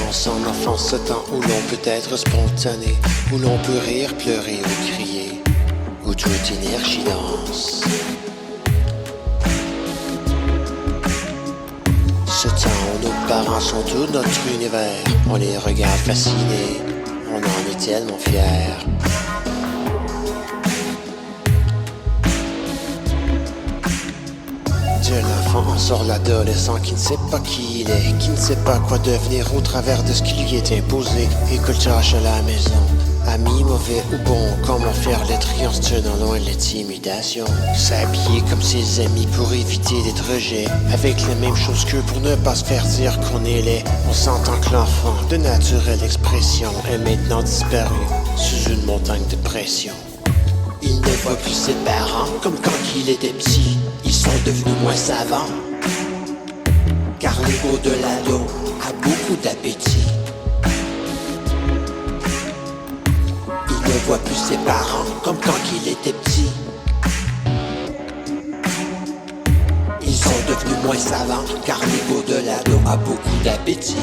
L'enfance en enfance, ce temps où l'on peut être spontané, où l'on peut rire, pleurer ou crier, où toute énergie danse. Ce temps où nos parents sont tout notre univers, on les regarde fascinés, on en est tellement fiers. De l'enfant en sort l'adolescent qui ne sait pas qui il est, qui ne sait pas quoi devenir au travers de ce qui lui est imposé. École tâche à la maison, amis mauvais ou bons, comment faire les tri en se tenant loin de l'intimidation. S'habiller comme ses amis pour éviter d'être rejet, avec les mêmes choses qu'eux pour ne pas se faire dire qu'on est laid. On s'entend que l'enfant de naturelle expression est maintenant disparu sous une montagne de pression. Il ne voit plus ses parents comme quand il était petit. Ils sont devenus moins savants, car l'ego de l'ado a beaucoup d'appétit. Il ne voit plus ses parents comme quand il était petit. Ils sont devenus moins savants, car l'ego de l'ado a beaucoup d'appétit.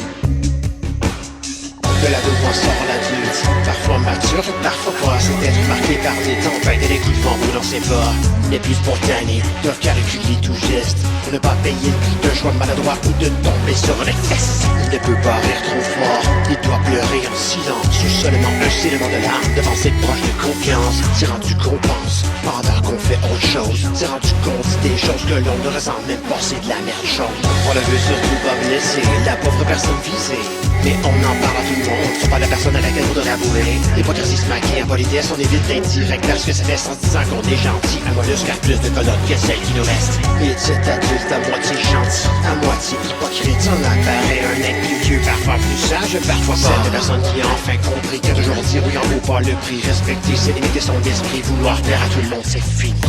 De l'ado sort l'adulte, parfois mature et parfois pas. C'est être marqué par des tempêtes et les coups de vent dans ses pas. Les plus spontanés doivent calculer tout geste pour ne pas payer le prix d'un choix maladroit ou de tomber sur les fesses. Il ne peut pas rire trop fort, il doit pleurer en silence ou seulement un silement de larmes devant ses proches de confiance. C'est rendu qu'on pense pendant qu'on fait autre chose. C'est rendu qu'on dit des choses que l'on ne ressent même pas, c'est de la merde chaude. On le veut surtout pas blesser la pauvre personne visée, mais on en parle à tout le monde, c'est pas la personne à laquelle on doit l'avouer. L'hypocrisie se maquille en politesse, on évite l'indirect parce que ça laisse en disant qu'on est gentil. Un mollusque a plus de colonnes que celle qui nous reste. Et cet adulte à moitié gentil, à moitié hypocrite, on apparaît un être plus vieux, parfois plus sage, parfois pas. C'est la personne qui a enfin compris qu'il y a toujours dire oui en vaut pas le prix. Respecter ses limites et son esprit, vouloir plaire à tout le monde, c'est fini.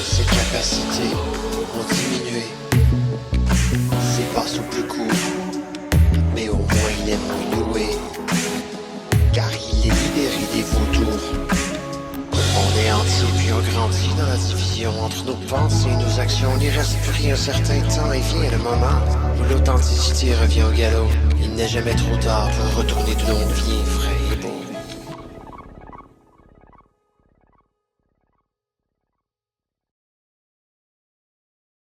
Ses capacités ont diminué, ses pas sont plus courts, mais au moins il est moins loué, car il est libéré des vautours. On est entier puis on grandit dans la division entre nos pensées et nos actions. On y reste pris un certain temps et vient le moment où l'authenticité revient au galop. Il n'est jamais trop tard pour retourner d'où l'on vient, frère.